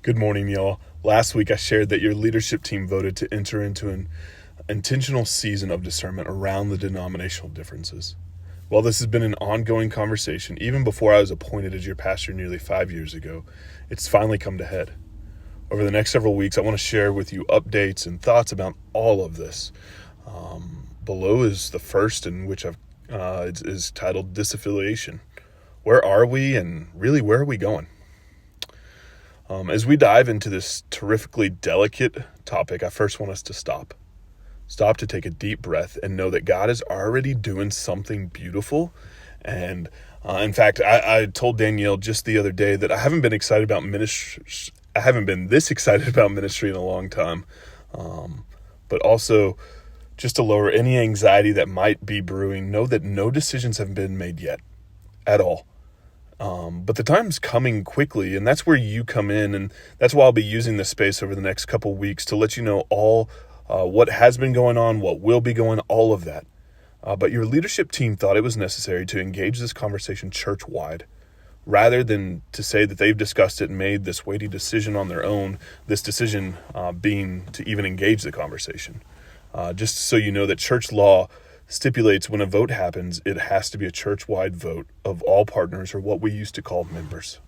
Good morning, y'all. Last week I shared that your leadership team voted to enter into an intentional season of discernment around the denominational differences. While this has been an ongoing conversation, even before I was appointed as your pastor nearly 5 years ago, it's finally come to head. Over the next several weeks, I want to share with you updates and thoughts about all of this. Below is the first, in which is titled Disaffiliation. Where are we, and really where are we going? As we dive into this terrifically delicate topic, I first want us to stop. Stop to take a deep breath and know that God is already doing something beautiful. And in fact, I told Danielle just the other day that I haven't been excited about ministry. I haven't been this excited about ministry in a long time. But also, just to lower any anxiety that might be brewing, know that no decisions have been made yet at all. But the time's coming quickly, and that's where you come in, and that's why I'll be using this space over the next couple weeks to let you know all what has been going on, what will be going, all of that. But your leadership team thought it was necessary to engage this conversation church-wide, rather than to say that they've discussed it and made this weighty decision on their own, this decision being to even engage the conversation. Just so you know that church law stipulates when a vote happens, it has to be a church-wide vote of all partners, or what we used to call members.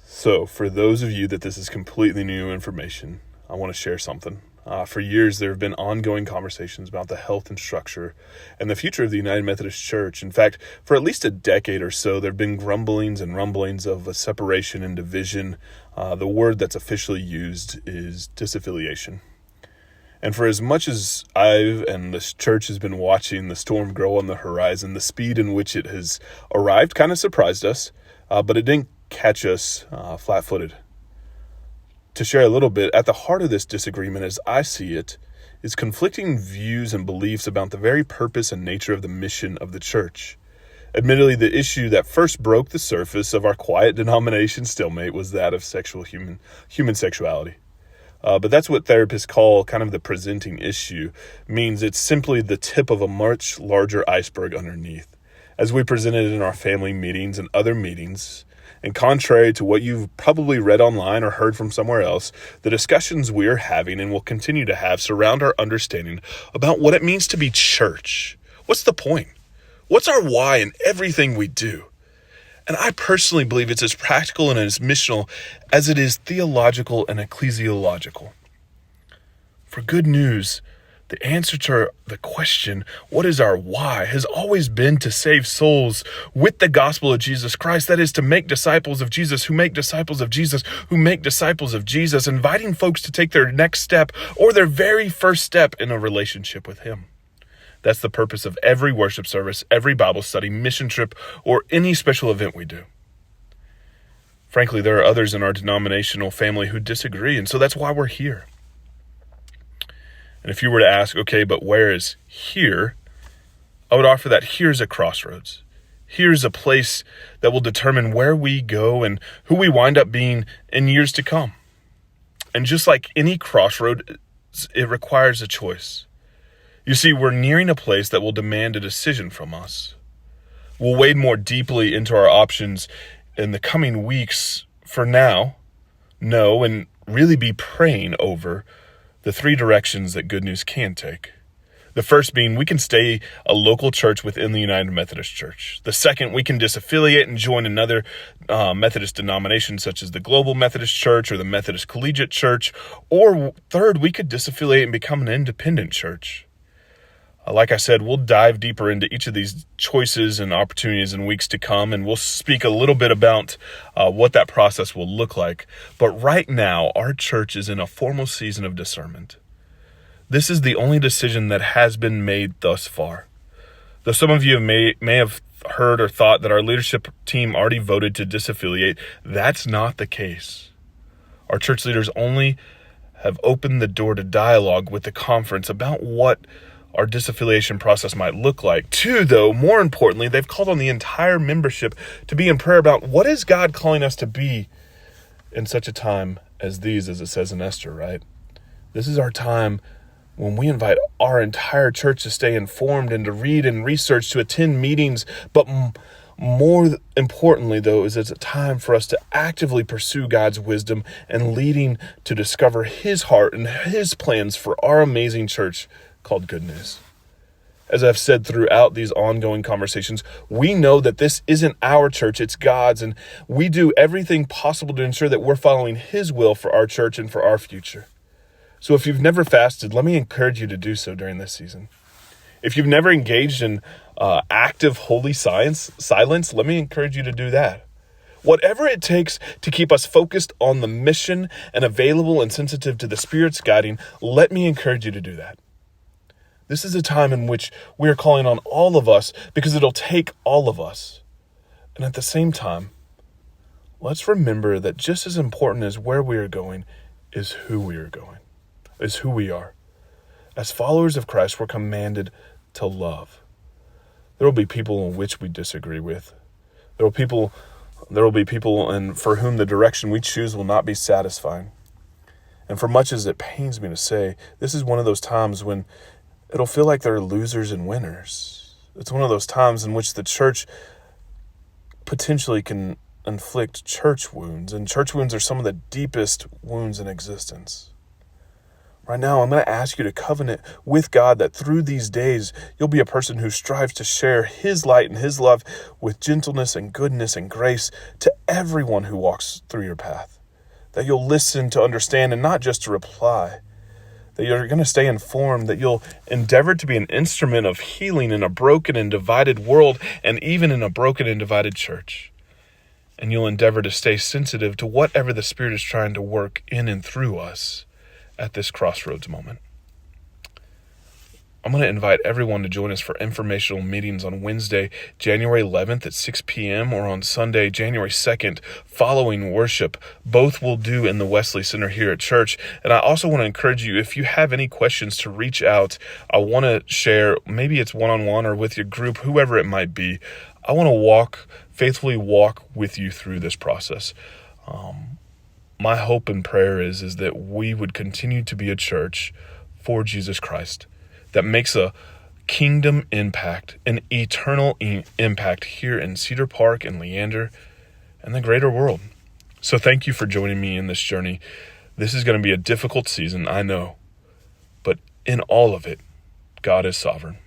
So for those of you that this is completely new information, I want to share something. For years, there have been ongoing conversations about the health and structure and the future of the United Methodist Church. In fact, for at least a decade or so, there have been grumblings and rumblings of a separation and division. The word that's officially used is disaffiliation. And for as much as I've and this church has been watching the storm grow on the horizon, the speed in which it has arrived kind of surprised us, but it didn't catch us flat-footed. To share a little bit, at the heart of this disagreement, as I see it, is conflicting views and beliefs about the very purpose and nature of the mission of the church. Admittedly, the issue that first broke the surface of our quiet denomination stalemate was that of human sexuality. But that's what therapists call kind of the presenting issue. Means it's simply the tip of a much larger iceberg underneath. As we presented in our family meetings and other meetings, and contrary to what you've probably read online or heard from somewhere else, the discussions we're having and will continue to have surround our understanding about what it means to be church. What's the point? What's our why in everything we do? And I personally believe it's as practical and as missional as it is theological and ecclesiological. For good news, the answer to the question, what is our why, has always been to save souls with the gospel of Jesus Christ. That is, to make disciples of Jesus, who make disciples of Jesus, who make disciples of Jesus, inviting folks to take their next step or their very first step in a relationship with Him. That's the purpose of every worship service, every Bible study, mission trip, or any special event we do. Frankly, there are others in our denominational family who disagree, and so that's why we're here. And if you were to ask, okay, but where is here? I would offer that here's a crossroads. Here's a place that will determine where we go and who we wind up being in years to come. And just like any crossroad, it requires a choice. You see, we're nearing a place that will demand a decision from us. We'll wade more deeply into our options in the coming weeks. For now, know and really be praying over the three directions that Good News can take. The first being, we can stay a local church within the United Methodist Church. The second, we can disaffiliate and join another Methodist denomination, such as the Global Methodist Church or the Methodist Collegiate Church. Or third, we could disaffiliate and become an independent church. Like I said, we'll dive deeper into each of these choices and opportunities in weeks to come, and we'll speak a little bit about what that process will look like. But right now, our church is in a formal season of discernment. This is the only decision that has been made thus far. Though some of you may have heard or thought that our leadership team already voted to disaffiliate, that's not the case. Our church leaders only have opened the door to dialogue with the conference about what our disaffiliation process might look like. Two, though, more importantly, they've called on the entire membership to be in prayer about what is God calling us to be in such a time as these, as it says in Esther, right? This is our time when we invite our entire church to stay informed and to read and research, to attend meetings, but More importantly, though, is it's a time for us to actively pursue God's wisdom and leading to discover his heart and his plans for our amazing church called Good News. As I've said throughout these ongoing conversations, we know that this isn't our church, it's God's, and we do everything possible to ensure that we're following his will for our church and for our future. So if you've never fasted, let me encourage you to do so during this season. If you've never engaged in active holy silence, let me encourage you to do that. Whatever it takes to keep us focused on the mission and available and sensitive to the Spirit's guiding, let me encourage you to do that. This is a time in which we are calling on all of us because it'll take all of us. And at the same time, let's remember that just as important as where we are going is who we are going, is who we are. As followers of Christ, we're commanded to love. There will be people in which we disagree with. There will be people and for whom the direction we choose will not be satisfying. And for much as it pains me to say, this is one of those times when it'll feel like there are losers and winners. It's one of those times in which the church potentially can inflict church wounds, and church wounds are some of the deepest wounds in existence. Right now, I'm going to ask you to covenant with God that through these days, you'll be a person who strives to share his light and his love with gentleness and goodness and grace to everyone who walks through your path. That you'll listen to understand and not just to reply. That you're going to stay informed, that you'll endeavor to be an instrument of healing in a broken and divided world, and even in a broken and divided church. And you'll endeavor to stay sensitive to whatever the Spirit is trying to work in and through us at this crossroads moment. I'm going to invite everyone to join us for informational meetings on Wednesday, January 11th at 6 p.m. or on Sunday, January 2nd, following worship. Both will do in the Wesley Center here at church. And I also want to encourage you, if you have any questions, to reach out. I want to share, maybe it's one-on-one or with your group, whoever it might be. I want to faithfully walk with you through this process. My hope and prayer is that we would continue to be a church for Jesus Christ that makes a kingdom impact, an eternal impact here in Cedar Park and Leander and the greater world. So thank you for joining me in this journey. This is going to be a difficult season, I know, but in all of it, God is sovereign.